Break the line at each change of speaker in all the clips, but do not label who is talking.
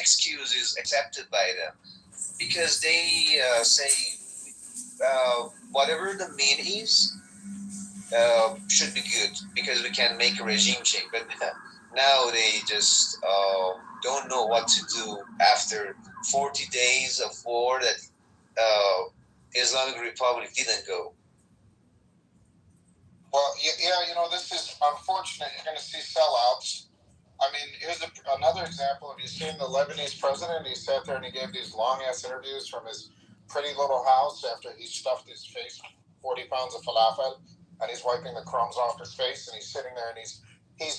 excuse is accepted by them because they say whatever the mean is should be good because we can make a regime change. But now they just don't know what to do after 40 days of war that Islamic Republic didn't go.
Well, yeah, this is unfortunate. You're going to see sellouts. I mean, here's another example. Have you seen the Lebanese president? He sat there and he gave these long-ass interviews from his pretty little house after he stuffed his face 40 pounds of falafel, and he's wiping the crumbs off his face, and he's sitting there and he's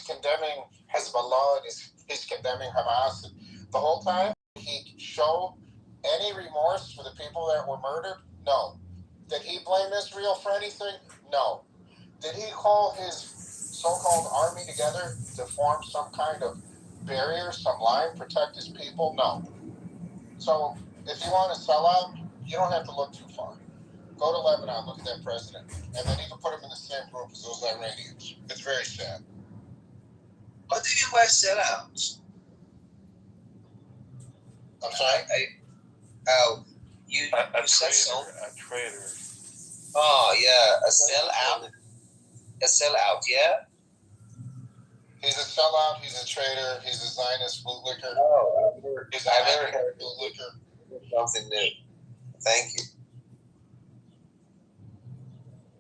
condemning Hezbollah, and he's condemning Hamas. And the whole time, he show any remorse for the people that were murdered? No. Did he blame Israel for anything? No. Did he call his so-called army together to form some kind of barrier, some line, protect his people? No. So if you want to sell out, you don't have to look too far. Go to Lebanon, look at that president, and then you can put him in the same group as those Iranians. It's very sad.
What do you mean by sellouts?
I'm sorry?
You said so.
A traitor.
Oh, yeah, a sellout. A sellout, yeah?
He's a sellout, he's a traitor, he's a Zionist bootlicker.
Oh, I've never heard
bootlicker.
Something new. Thank you.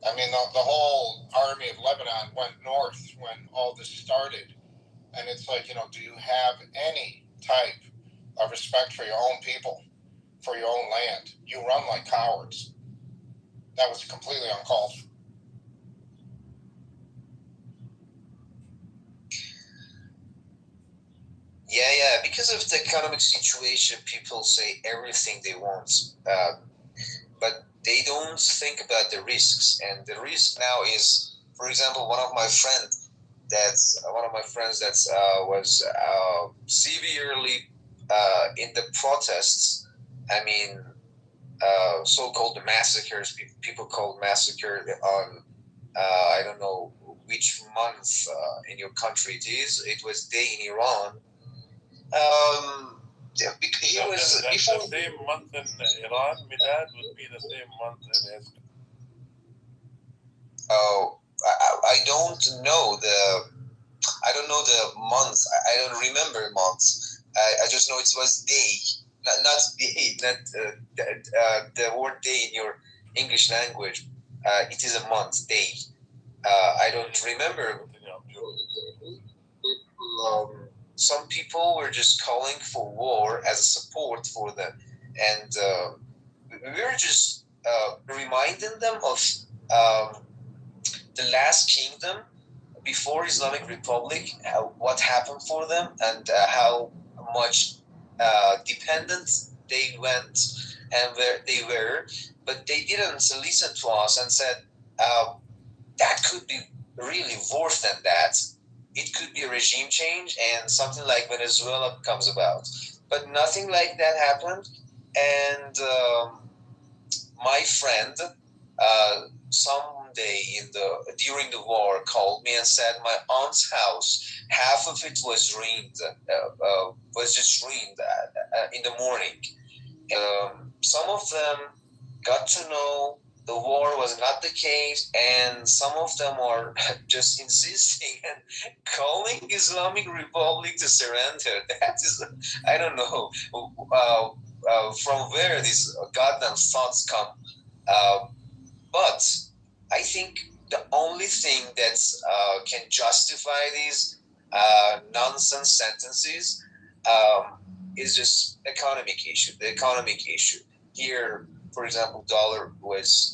I mean, the whole army of Lebanon went north when all this started. And it's like, do you have any type of respect for your own people, for your own land? You run like cowards. That was completely uncalled for.
Yeah, because of the economic situation, people say everything they want, but they don't think about the risks. And the risk now is, for example, one of my friends that was severely in the protests. I mean, so-called massacres. People called massacre on I don't know which month in your country it is. It was day in Iran. He was before
the same month in Iran. Milad would be the same month in Israel.
Oh, I don't know the month. I don't remember months. I just know it was day, not day. Not the word day in your English language. It is a month, day. I don't remember. Some people were just calling for war as a support for them, and we were just reminding them of the last kingdom before Islamic Republic, what happened for them, and how much dependent they went and where they were, but they didn't listen to us and said that could be really worse than that. It could be a regime change and something like Venezuela comes about. But nothing like that happened. And my friend, someday during the war, called me and said my aunt's house, half of it was ruined, was just ruined in the morning. Some of them got to know the war was not the case, and some of them are just insisting and calling Islamic Republic to surrender. That is, I don't know from where these goddamn thoughts come. But I think the only thing that can justify these nonsense sentences is just economic issue. The economic issue here. For example, dollar was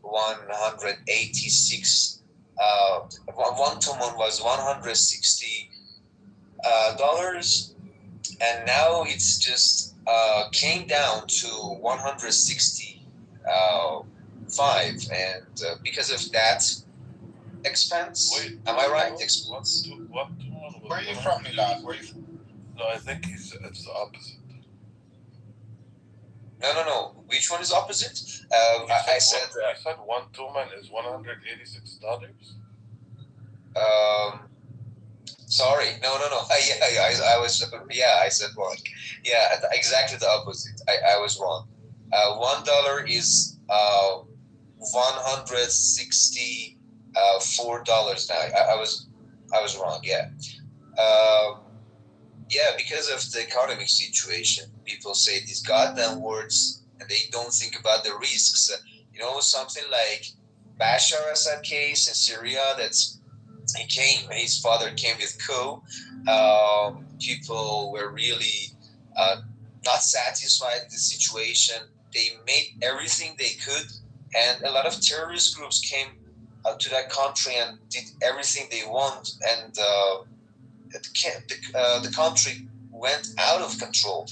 186. One tomon was $160, and now it's just came down to 165, and because of that expense.
Wait,
am I right? Expense.
What tomon?
Where are you from, Milad? Where are you from?
No, I think it's the opposite.
No. Which one is opposite? I said.
I said one tomon is $186.
Sorry, no. I was, yeah, I said wrong. Yeah, exactly the opposite. I was wrong. $1 is 164 dollars now. I was wrong. Yeah. Um, yeah, because of the economic situation, people say these goddamn words and they don't think about the risks. Something like Bashar Assad case in Syria. His father came with coup. People were really not satisfied with the situation. They made everything they could, and a lot of terrorist groups came to that country and did everything they want, and the country went out of control.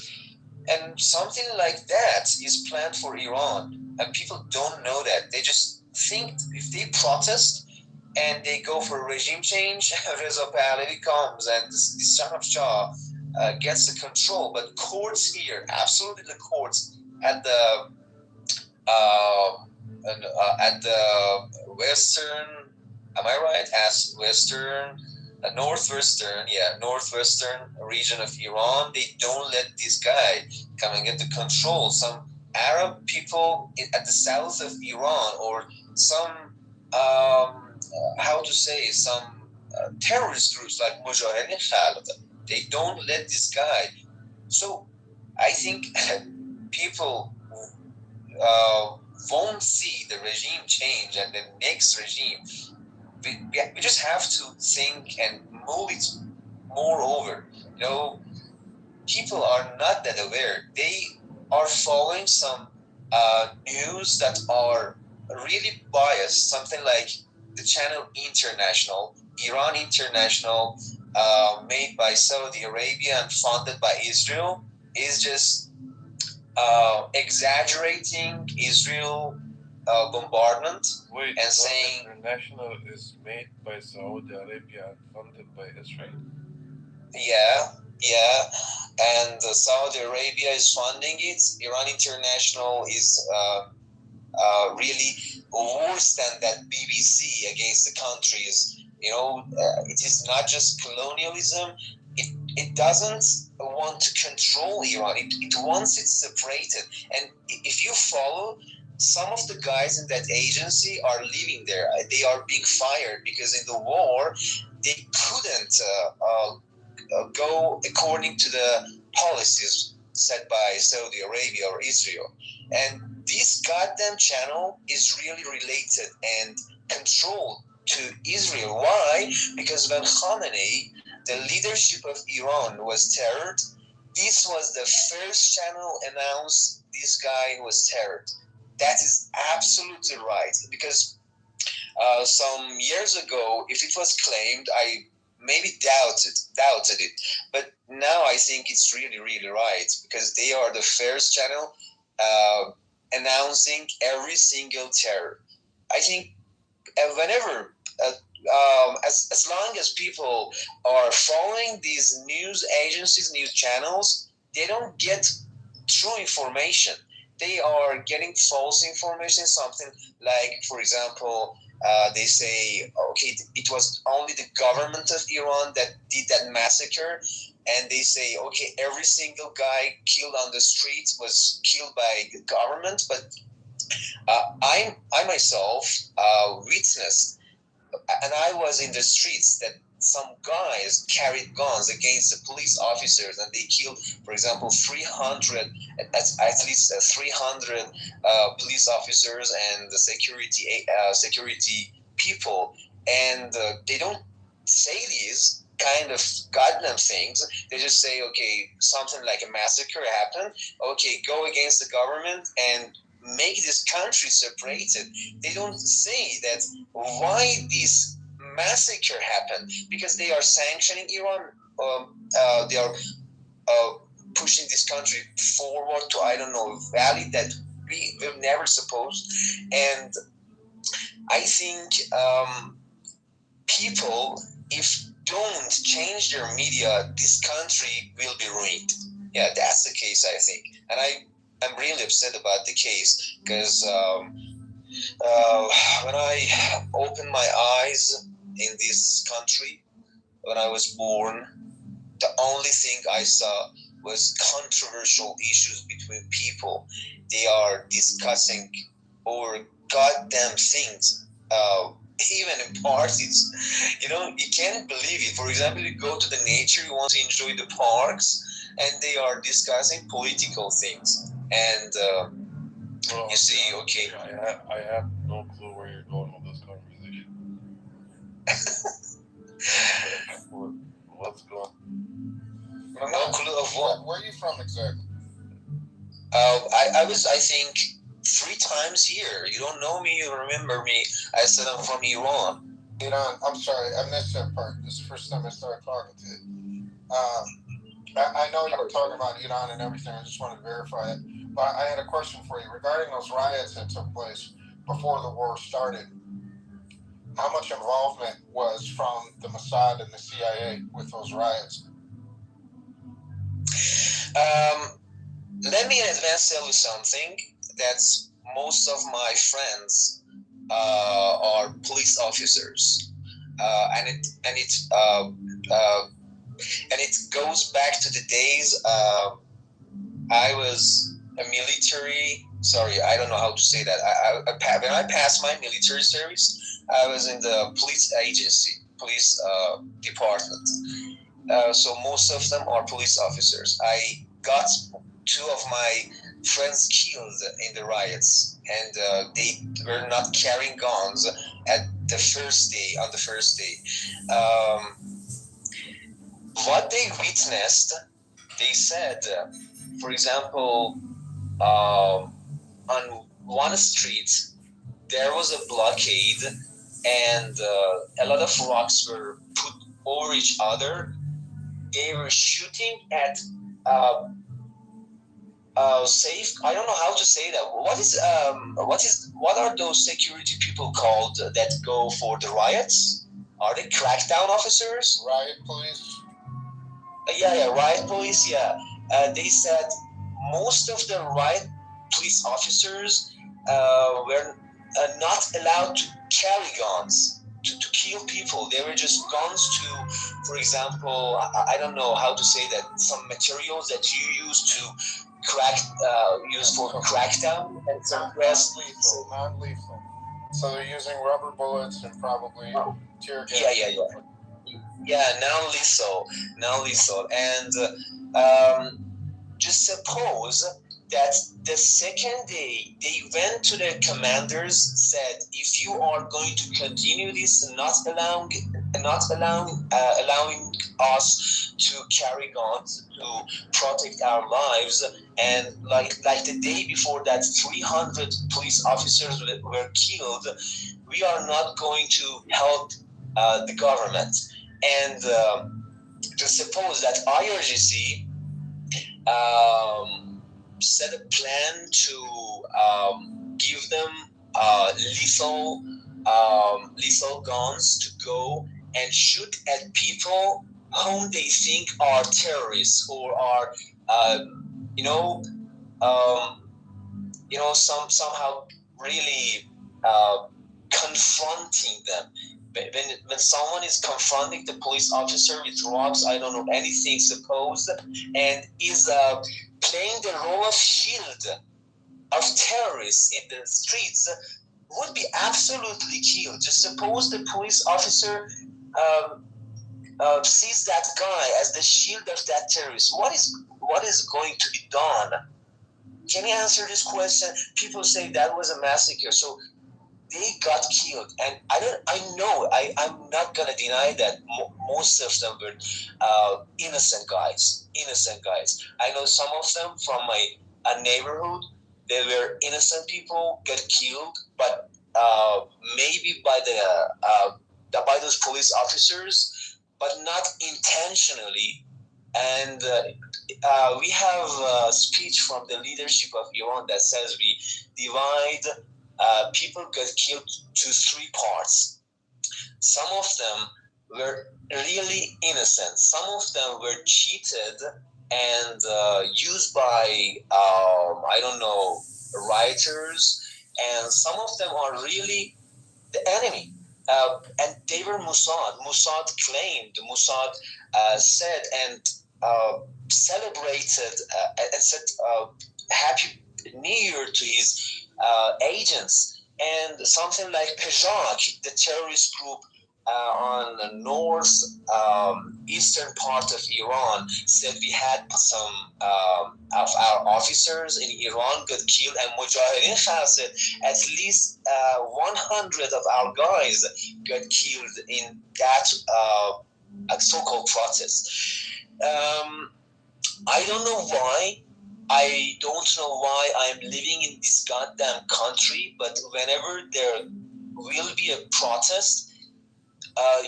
And something like that is planned for Iran, and people don't know that. They just think if they protest and they go for a regime change, Reza Pahlavi comes and the son of Shah gets the control. But courts here, absolutely the courts at the uh, at the western, am I right? As western, northwestern region of Iran, they don't let this guy come and get the control. Some Arab people at the south of Iran, or some how to say, some terrorist groups like Mujahideen Khalq, they don't let this guy. So I think people uh, won't see the regime change and the next regime. We just have to think and mull it more over. People are not that aware. They are following some news that are really biased. Something like the channel International, Iran International, made by Saudi Arabia and funded by Israel, is just exaggerating Israel bombardment
Wait,
and saying,
international is made by Saudi Arabia and funded by Israel.
yeah, yeah, and Saudi Arabia is funding it. Iran International is really worse than that BBC against the countries. It is not just colonialism. It doesn't want to control Iran. It wants it separated. And if you follow, some of the guys in that agency are leaving there. They are being fired because in the war they couldn't go according to the policies set by Saudi Arabia or Israel. And this goddamn channel is really related and controlled to Israel. Why? Because when Khamenei, the leadership of Iran, was terrored, this was the first channel announced this guy was terrored. That is absolutely right. Because some years ago, if it was claimed, I maybe doubted it. But now I think it's really, really right, because they are the first channel announcing every single terror. I think whenever, as long as people are following these news agencies, news channels, they don't get true information. They are getting false information. Something like, for example, they say, okay, it was only the government of Iran that did that massacre, and they say, okay, every single guy killed on the streets was killed by the government. But I myself witnessed, and I was in the streets, that some guys carried guns against the police officers, and they killed, for example, 300, at least 300 police officers and the security people, and they don't say these kind of goddamn things. They just say, okay, something like a massacre happened. Okay, go against the government and make this country separated. They don't say that why this massacre happened, because they are sanctioning Iran. They are pushing this country forward to, I don't know, valley that we've never supposed. And I think people, if don't change their media, this country will be ruined. Yeah, that's the case, I think. And I'm really upset about the case, because when I opened my eyes in this country, when I was born, the only thing I saw was controversial issues between people. They are discussing over goddamn things. Even in parties, you can't believe it. For example, you go to the nature, you want to enjoy the parks, and they are discussing political things. And
Well,
you see, okay,
I have no clue where you're going with this conversation. Let's go.
no clue of what.
Where are you from exactly?
I was, I think, 3 times here. You don't know me, you remember me. I said I'm from Iran.
Iran. I'm sorry, I missed that part. This is the first time I started talking to you. I know you were talking about Iran and everything. I just wanted to verify it. But I had a question for you regarding those riots that took place before the war started. How much involvement was from the Mossad and the CIA with those riots?
Let me in advance tell you something. That's most of my friends are police officers, and it goes back to the days I was a military. Sorry, I don't know how to say that. When I passed my military service, I was in the police agency, police department. So most of them are police officers. I got 2 of my friends killed in the riots, and they were not carrying guns at the first day. On the first day, what they witnessed, they said, for example, on one street there was a blockade, and a lot of rocks were put over each other. They were shooting at safe. I don't know how to say that. What are those security people called that go for the riots? Are they crackdown officers?
Riot police?
Yeah, riot police. Yeah, they said most of the riot police officers were not allowed to carry guns to kill people. They were just guns to, for example, I don't know how to say that, some materials that you use to use for crackdown and suppress.
Non-lethal. So they're using rubber bullets and probably tear gas.
Yeah, non-lethal. And just suppose that the second day they went to the commanders, said, if you are going to continue this, allowing us to carry guns to protect our lives, and like the day before that 300 police officers were killed, we are not going to help the government. And just suppose that IRGC set a plan to give them lethal guns to go and shoot at people whom they think are terrorists, or are somehow really confronting them. When someone is confronting the police officer with rocks, I don't know anything, supposed, and is playing the role of shield of terrorists in the streets, would be absolutely killed. Just suppose the police officer sees that guy as the shield of that terrorist. What is going to be done? Can you answer this question? People say that was a massacre, so they got killed, and I'm not gonna deny that most of them were innocent guys. I know some of them from my neighborhood. They were innocent people get killed, but maybe by by those police officers, but not intentionally. And we have a speech from the leadership of Iran that says we divide people get killed to 3 parts. Some of them were really innocent. Some of them were cheated and used by, rioters. And some of them are really the enemy. And they were Mossad. Mossad claimed, Mossad said and celebrated and said Happy New Year to his agents. And something like Pejak, the terrorist group on the north eastern part of Iran, said we had some of our officers in Iran got killed, and Mujahideen said at least 100 of our guys got killed in that so-called protest. I don't know why. I don't know why I'm living in this goddamn country, but whenever there will be a protest, uh,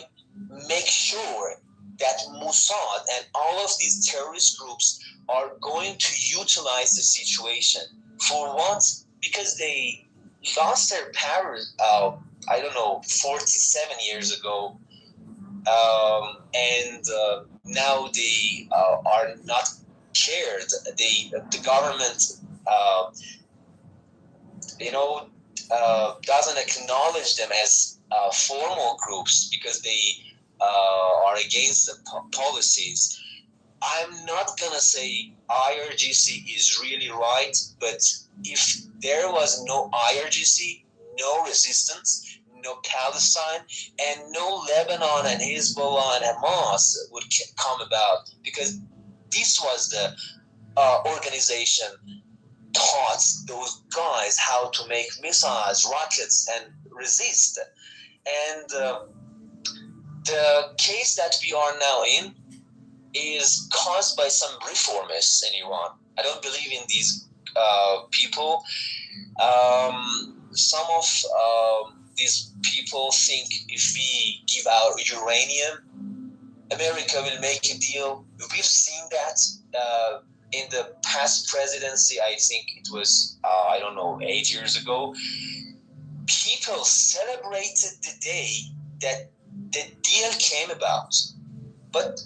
make sure that Mossad and all of these terrorist groups are going to utilize the situation. For what? Because they lost their power, I don't know, 47 years ago. And now they are not cared. The government, uh, doesn't acknowledge them as formal groups because they are against the policies. I'm not gonna say IRGC is really right, but if there was no IRGC, no resistance, no Palestine, and no Lebanon and Hezbollah and Hamas would come about, because this was the organization taught those guys how to make missiles, rockets, and resist. And the case that we are now in is caused by some reformists in Iran. I don't believe in these people. Some of these people think if we give our uranium, America will make a deal. We've seen that in the past presidency. I think it was, 8 years ago. People celebrated the day that the deal came about. But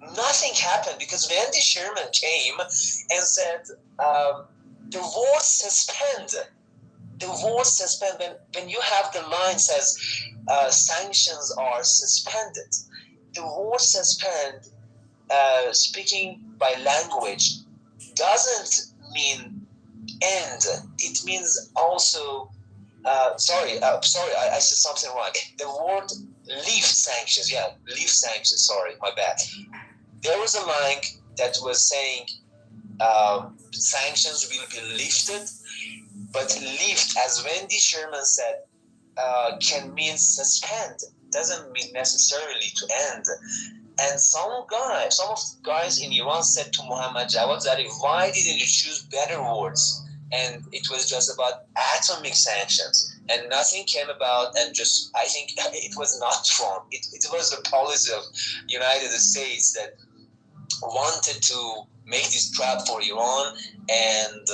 nothing happened because Wendy Sherman came and said, the war suspend. The war suspend. When you have the line says sanctions are suspended, the war suspend, speaking by language, doesn't mean end. It means also, sorry, I said something wrong. The word lift sanctions, sorry, my bad. There was a line that was saying sanctions will be lifted, but lift, as Wendy Sherman said, can mean suspend. Doesn't mean necessarily to end. And some of the guys in Iran said to Muhammad Jawad Zarif, why didn't you choose better words? And it was just about atomic sanctions. And nothing came about, and just, I think it was not wrong. It was the policy of United States that wanted to make this trap for Iran. And,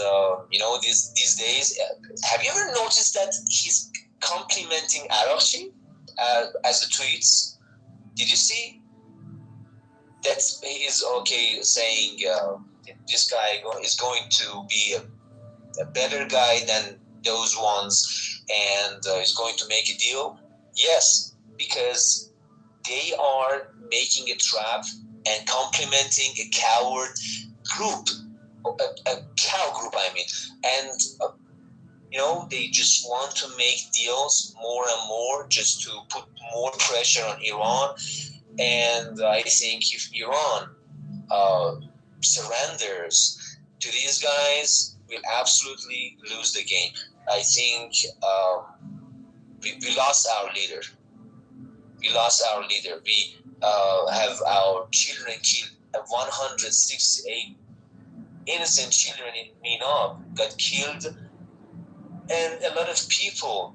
these days, have you ever noticed that he's complimenting Araghchi as the tweets? Did you see? That he is okay saying this guy is going to be a better guy than those ones, and is going to make a deal. Yes, because they are making a trap and complimenting a coward group, a cow group, I mean. And they just want to make deals more and more just to put more pressure on Iran. And I think if Iran surrenders to these guys, we'll absolutely lose the game. I think we lost our leader. We lost our leader. We have our children killed. 168 innocent children in Minab got killed, and a lot of people,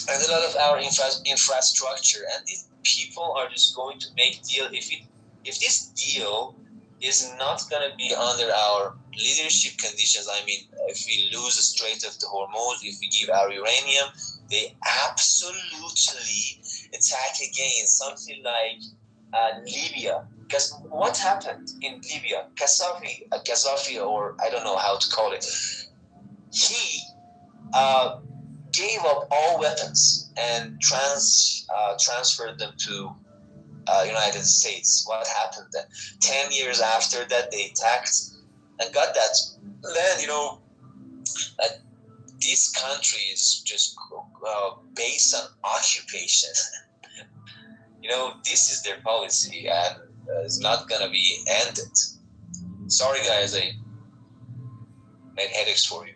and a lot of our infrastructure, and these people are just going to make deal. If this deal is not going to be under our leadership conditions, I mean, if we lose the Strait of the Hormuz, if we give our uranium, they absolutely attack again, something like Libya. Because what happened in Libya? Gaddafi, or I don't know how to call it, he gave up all weapons and transferred them to United States. What happened then? 10 years after that, they attacked and got that land. Uh, this country is just based on occupation. This is their policy, and it's not gonna be ended. Sorry, guys, I made headaches for you.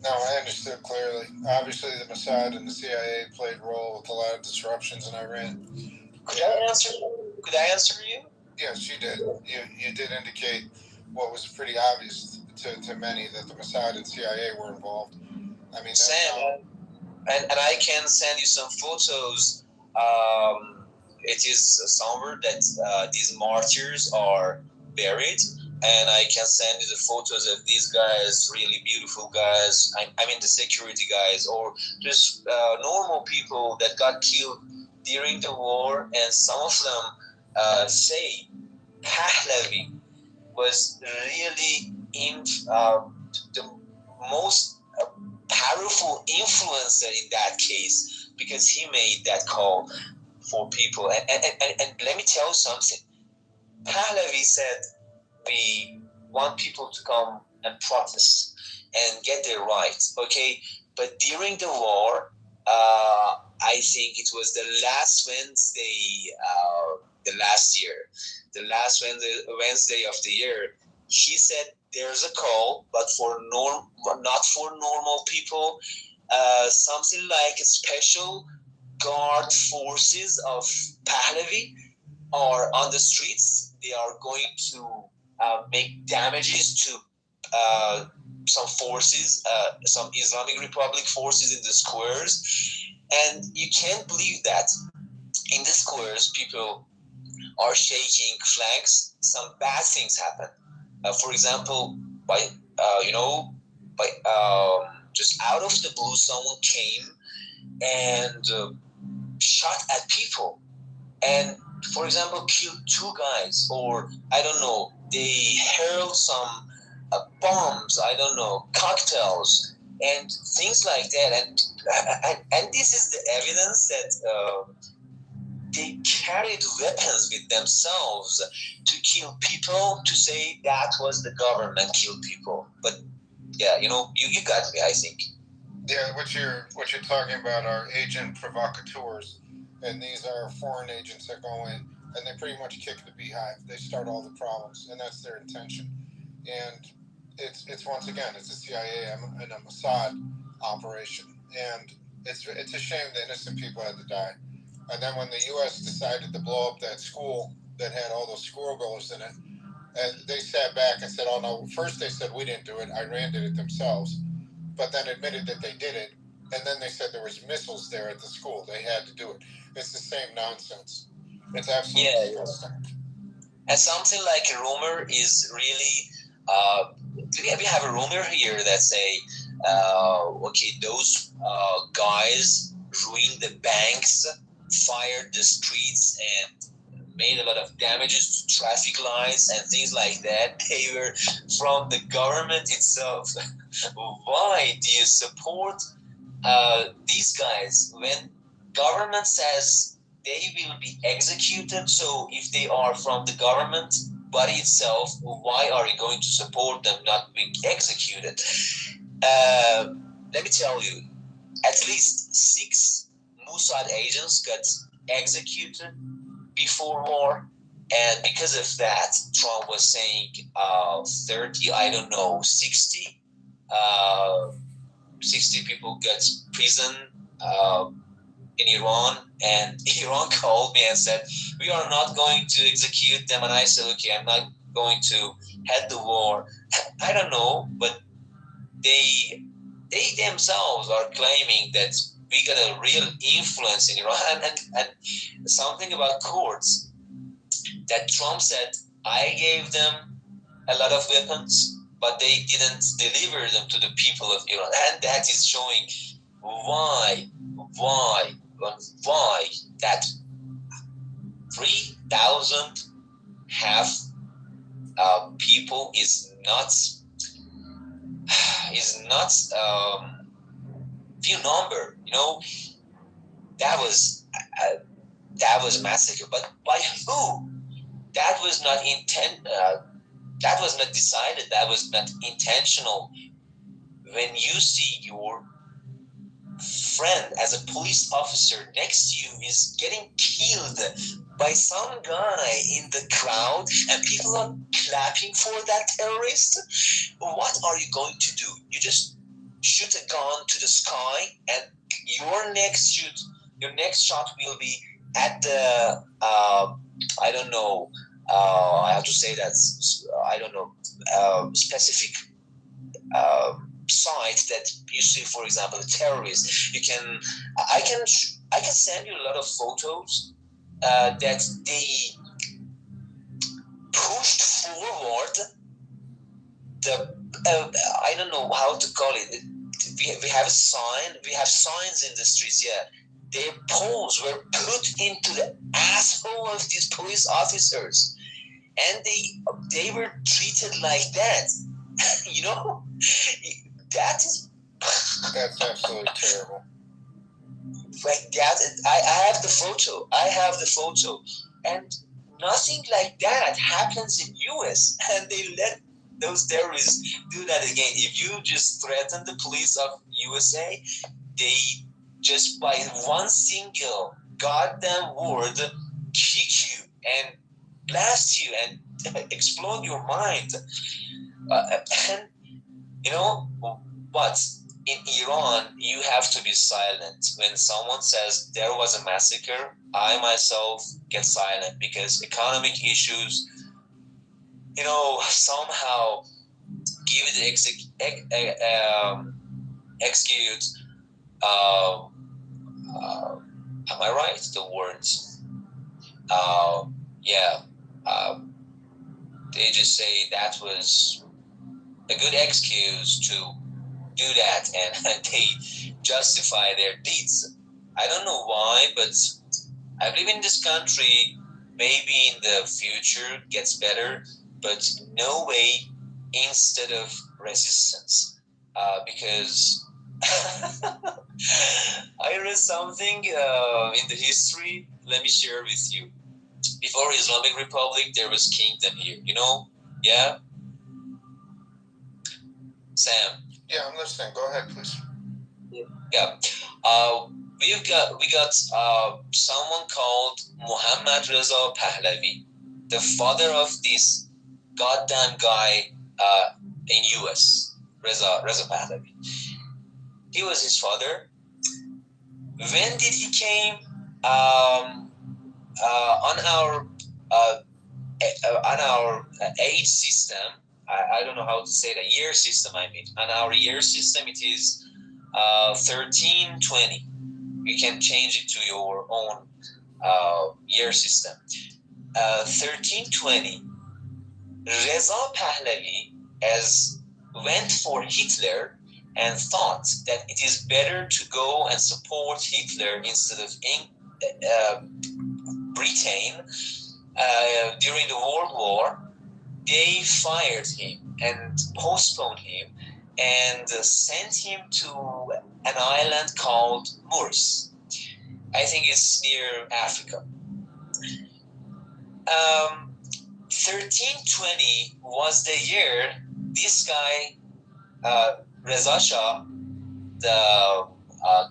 No, I understood clearly. Obviously, the Mossad and the CIA played a role with a lot of disruptions in Iran.
Could I answer you?
Yes, you did. You did indicate what was pretty obvious to many, that the Mossad and CIA were involved. I mean,
Sam, and I can send you some photos. It is somewhere that these martyrs are buried, and I can send you the photos of these guys, really beautiful guys. I mean the security guys, or just normal people that got killed during the war, and some of them say Pahlavi was really the most powerful influencer in that case, because he made that call for people. And let me tell you something. Pahlavi said, we want people to come and protest and get their rights, okay? But during the war, I think it was the last Wednesday, the last Wednesday of the year, he said there's a call, but not for normal people, something like a special guard forces of Pahlavi are on the streets. They are going to make damages to some forces, some Islamic Republic forces in the squares. And you can't believe that in the squares, people are shaking flags. Some bad things happen. For example, by just out of the blue, someone came and shot at people, and for example, killed two guys, or I don't know, they hurled some bombs, I don't know, cocktails, and things like that. And this is the evidence that they carried weapons with themselves to kill people, to say that was the government killed people. But yeah, you got me, I think.
Yeah, what you're talking about are agent provocateurs, and these are foreign agents that go in and they pretty much kick the beehive. They start all the problems, and that's their intention. And it's once again, it's a CIA and a Mossad operation, and it's a shame that innocent people had to die. And then when the U.S. decided to blow up that school that had all those schoolgirls in it, and they sat back and said, "Oh no!" First they said we didn't do it. Iran did it themselves, but then admitted that they did it. And then they said there was missiles there at the school. They had to do it. It's the same nonsense. It's absolutely disgusting.
And something like a rumor is really. We have a rumor here that say, okay, those guys ruined the banks, fired the streets, and made a lot of damages to traffic lights and things like that. They were from the government itself. Why do you support these guys when government says they will be executed? So if they are from the government body itself, why are you going to support them not being executed? Let me tell you, at least 6 Mossad agents got executed before war, and because of that, Trump was saying 30, I don't know, 60 people got prison in Iran, and Iran called me and said, we are not going to execute them, and I said, okay, I'm not going to head the war. I don't know, but they themselves are claiming that we got a real influence in Iran. And something about courts, that Trump said, I gave them a lot of weapons, but they didn't deliver them to the people of Iran. And that is showing why that 3,000 half people is not is not few number. That was that was a massacre, but by who? That was not intent. That was not decided. That was not intentional. When you see your friend as a police officer next to you is getting killed by some guy in the crowd and people are clapping for that terrorist, what are you going to do? You just shoot a gun to the sky and your next shot will be at the I don't know, I have to say that, I don't know, specific site that you see, for example, the terrorists. I can send you a lot of photos that they pushed forward the I don't know how to call it. We have a sign. We have signs in the streets. Yeah, their poles were put into the asshole of these police officers, and they were treated like that. you know, that is
That's absolutely terrible.
like that. I have the photo. I have the photo, and nothing like that happens in US, and they let those terrorists do that again. If you just threaten the police of USA, they just by one single goddamn word kick you and blast you and explode your mind. And you know, but in Iran, you have to be silent. When someone says there was a massacre, I myself get silent because economic issues, somehow give the excuse. Am I right? The words. Yeah. They just say that was a good excuse to do that, and they justify their deeds. I don't know why, but I believe in this country, maybe in the future gets better, but no way instead of resistance. Because I read something in the history. Let me share with you. Before Islamic Republic, there was kingdom here. Yeah, Sam.
Yeah, I'm listening. Go ahead, please.
Yeah. We got someone called Muhammad Reza Pahlavi, the father of this goddamn guy in US, Reza Pahlavi. He was his father. When did he came on our age system? I don't know how to say that, year system. I mean, on our year system, it is 1320. You can change it to your own year system. 1320, Reza Pahlavi went for Hitler and thought that it is better to go and support Hitler instead of Britain. During the World War, they fired him and postponed him and sent him to an island called Maurice. I think it's near Africa. 1320 was the year this guy, Reza Shah, the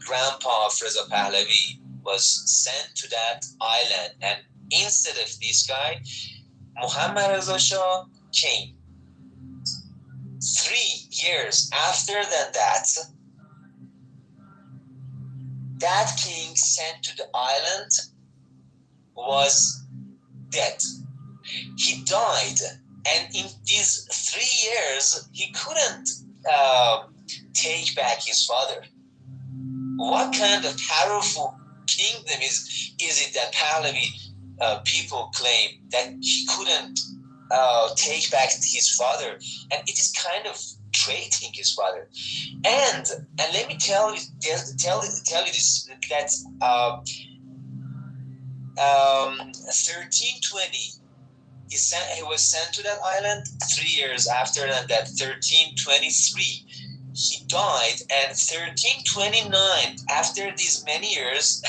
grandpa of Reza Pahlavi, was sent to that island. And instead of this guy, Muhammad Reza Shah came. 3 years after that king sent to the island was dead. He died, and in these 3 years, he couldn't take back his father. What kind of powerful kingdom is it that Pahlavi people claim that he couldn't take back his father, and it is kind of treating his father. And let me tell you this, that 1320 He was sent to that island 3 years after that 1323 he died, and 1329 after these many years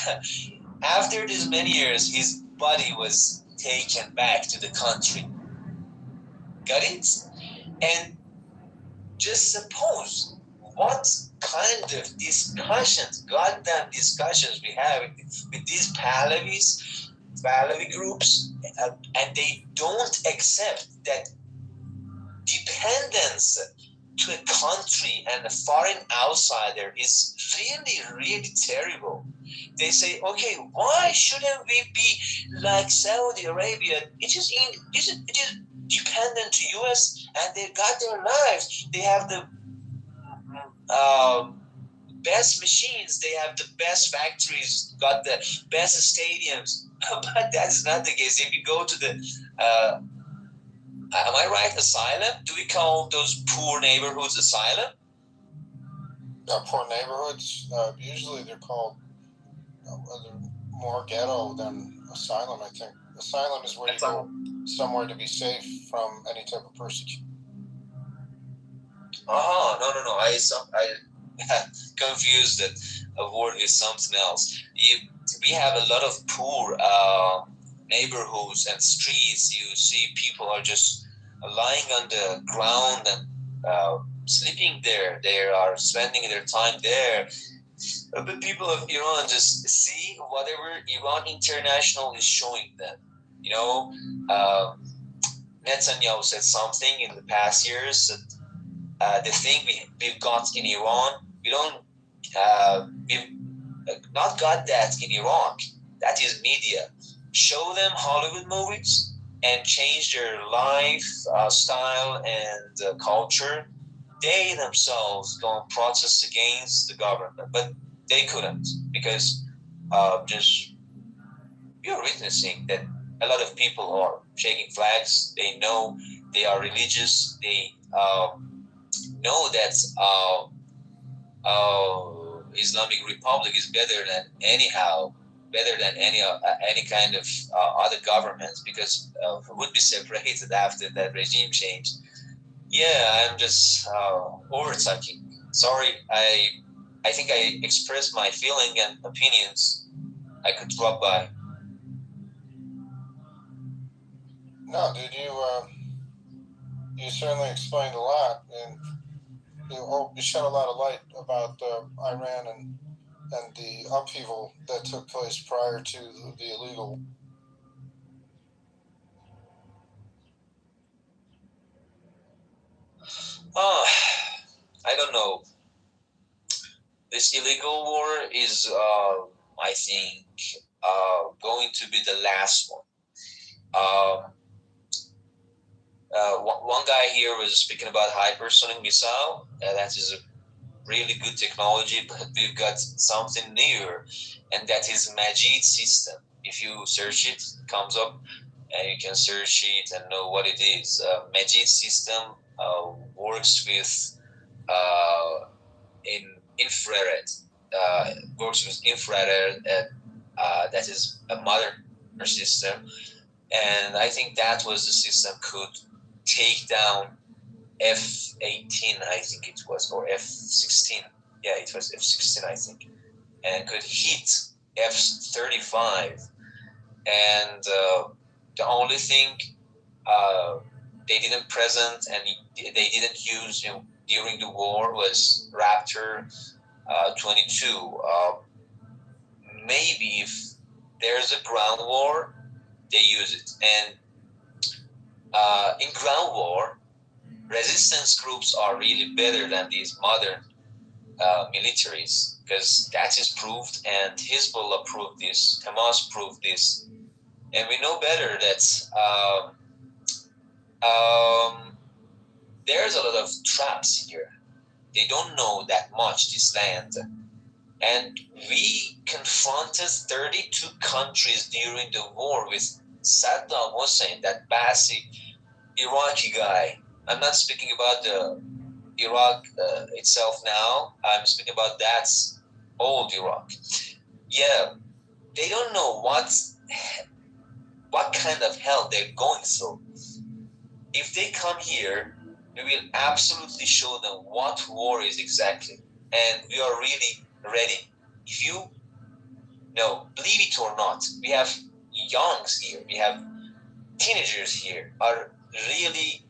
his body was taken back to the country. Got it? And just suppose what kind of discussions, goddamn discussions we have with these Pahlavi groups, and they don't accept that dependence to a country and a foreign outsider is really, really terrible. They say, okay, why shouldn't we be like Saudi Arabia? It is dependent to US, and they got their lives. They have the best machines. They have the best factories. Got the best stadiums. But that's not the case. If you go to the am I right? Asylum? Do we call those poor neighborhoods asylum?
Poor neighborhoods. Usually they're called more ghetto than asylum. I think asylum is where you go somewhere to be safe from any type of persecution.
No. I confused a word with something else. We have a lot of poor neighborhoods and streets. You see people are just lying on the ground and sleeping there. They are spending their time there. The people of Iran just see whatever Iran International is showing them. Netanyahu said something in the past years that the thing we've got in Iran, we've not got that in Iraq. That is media. Show them Hollywood movies and change their life style and culture. They themselves go and protest against the government, but they couldn't because just you're witnessing that a lot of people are shaking flags. They know they are religious. They know that Islamic Republic is better than any kind of other governments because would be separated after that regime change. Yeah, I'm just over talking. Sorry, I think I expressed my feeling and opinions. I could drop by.
No, dude, you certainly explained a lot, and you shed a lot of light about Iran and the upheaval that took place prior to the illegal.
I don't know. This illegal war is, I think, going to be the last one. One guy here was speaking about hypersonic missile. That is a really good technology, but we've got something newer, and that is Majid system. If you search it, it comes up, and you can search it and know what it is. Majid system works with in infrared. Works with infrared. That is a modern system, and I think that was the system could take down F-18, I think it was, or F-16. Yeah, it was F-16, I think, and could hit F-35. And the only thing they didn't present and they didn't use during the war was Raptor 22. Maybe if there's a ground war, they use it. And in ground war, resistance groups are really better than these modern militaries because that is proved, and Hezbollah proved this, Hamas proved this, and we know better that there's a lot of traps here. They don't know that much, this land. And we confronted 32 countries during the war with Saddam Hussein, that Basi Iraqi guy. I'm not speaking about the Iraq itself now. I'm speaking about that old Iraq. Yeah, they don't know what what kind of hell they're going through. If they come here, we will absolutely show them what war is exactly, and we are really ready. If you know, believe it or not, we have youngs here, we have teenagers here, are really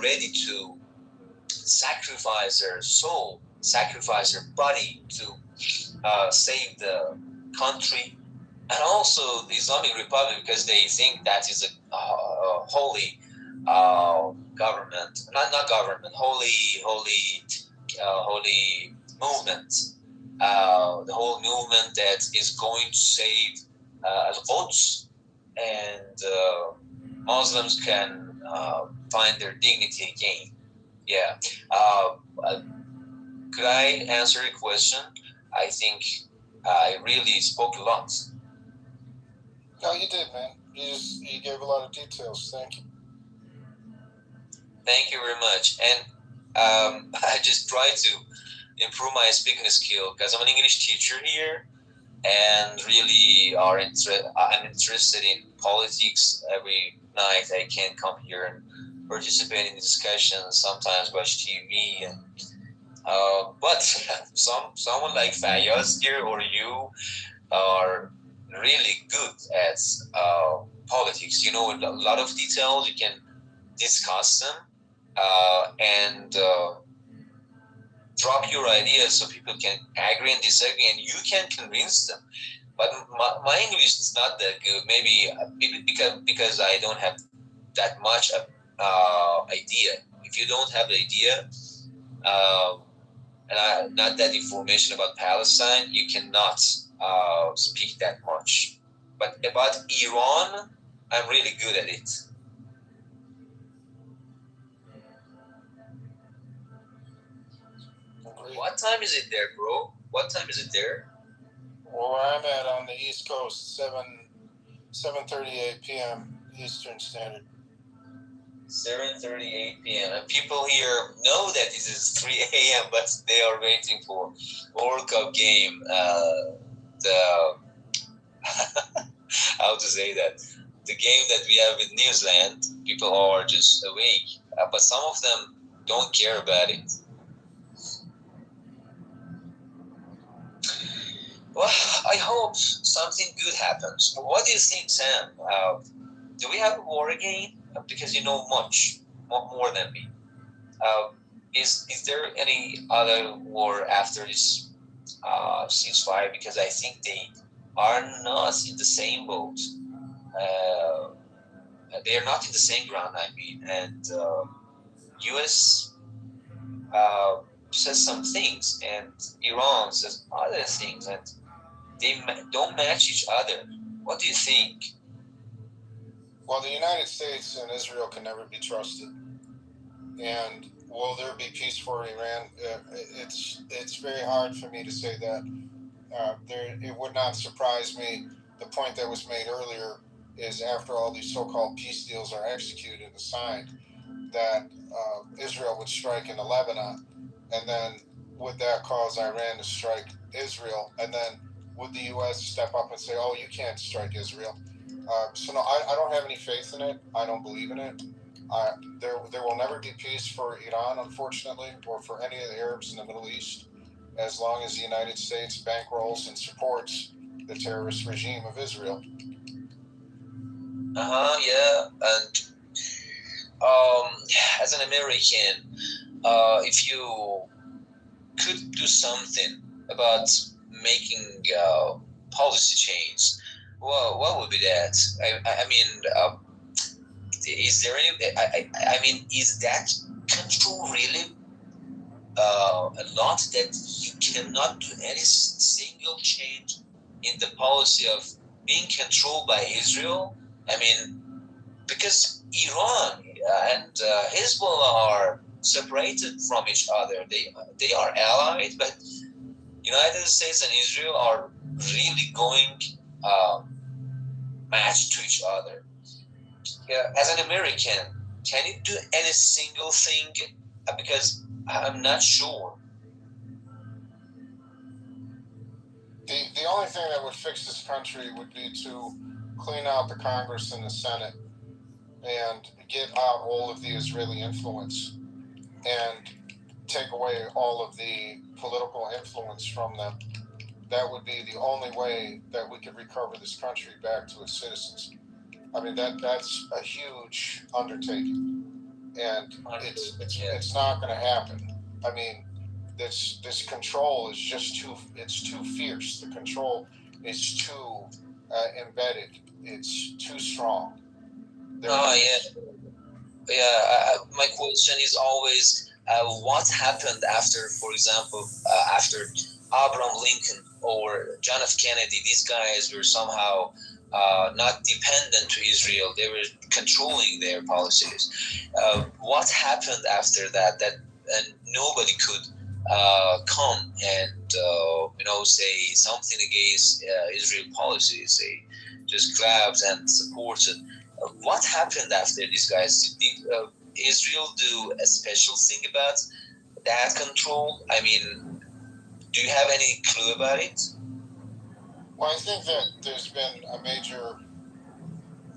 ready to sacrifice their soul, sacrifice their body to save the country, and also the Islamic Republic, because they think that is a holy government, not government, holy movement. The whole movement that is going to save Al-Quds, and Muslims can find their dignity again. Yeah. Could I answer your question? I think I really spoke a lot.
No, you did, man. You gave a lot of details. Thank you.
Thank you very much. And I just try to improve my speaking skill because I'm an English teacher here, and really I'm interested in politics. Every night I can come here and participate in the discussions, sometimes watch TV, and but someone like Fayaz here or you are really good at politics. You know a lot of details. You can discuss them and drop your ideas so people can agree and disagree, and you can convince them. But my English is not that good. Maybe because I don't have that much idea. If you don't have the idea and not that information about Palestine, you cannot speak that much. But about Iran, I'm really good at it.
Agreed.
What time is it there, bro? What time is it there?
Well, where I'm at on the East Coast, 7:38 p.m. Eastern Standard.
7:38 p.m. And people here know that this is 3 a.m., but they are waiting for World Cup game. The how to say that? The game that we have in New Zealand. People are just awake, but some of them don't care about it. Well, I hope something good happens. What do you think, Sam? Do we have a war again? Because you know much more than me. Is there any other war after this ceasefire? Because I think they are not in the same boat. They are not in the same ground. I mean, and U.S. Says some things, and Iran says other things, and they don't match each other. What do you think?
Well, the United States and Israel can never be trusted. And will there be peace for Iran? It's very hard for me to say that. It would not surprise me. The point that was made earlier is after all these so-called peace deals are executed and signed, that Israel would strike into Lebanon, and then would that cause Iran to strike Israel, and then would the U.S. step up and say, "Oh, you can't strike Israel"? So no, I don't have any faith in it. I don't believe in it. There will never be peace for Iran, unfortunately, or for any of the Arabs in the Middle East, as long as the United States bankrolls and supports the terrorist regime of Israel.
Yeah, and as an American, if you could do something about making policy change, well, what would be that? I mean, is there any? I mean, is that control really a lot that you cannot do any single change in the policy of being controlled by Israel? I mean, because Iran and Hezbollah are separated from each other. They are allied, but United States and Israel are really going matched to each other. As an American, can you do any single thing? Because I'm not sure.
The only thing that would fix this country would be to clean out the Congress and the Senate and get out all of the Israeli influence and take away all of the political influence from them. That would be the only way that we could recover this country back to its citizens. I mean, that's a huge undertaking, and it's not going to happen. I mean, this control is just too fierce. The control is too embedded. It's too strong.
My question is always what happened after, for example, after Abraham Lincoln or John F. Kennedy. These guys were somehow not dependent to Israel. They were controlling their policies. What happened after that? And nobody could come and say something against Israel policies. They just grabbed and supported. What happened after these guys? Did Israel do a special thing about that control? I mean, do you have any clue about it?
Well, I think that there's been a major,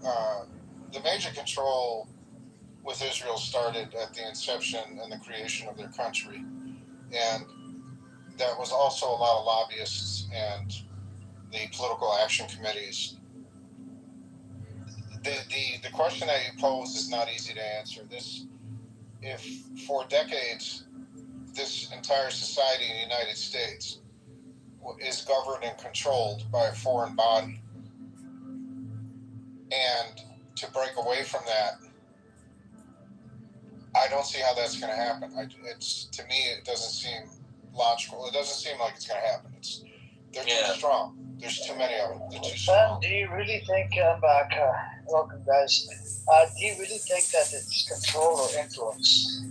the major control with Israel started at the inception and the creation of their country. And that was also a lot of lobbyists and the political action committees. The question that you pose is not easy to answer. If for decades, this entire society in the United States is governed and controlled by a foreign body, and to break away from that, I don't see how that's going to happen. To me, it doesn't seem logical. It doesn't seem like it's going to happen. They're too strong. There's too many of them. They're too strong.
Do you really think, back, welcome guys, do you really think that it's control or influence?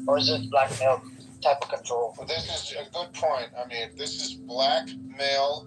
Or is it blackmail type of control?
Well, this is a good point. I mean, this is blackmail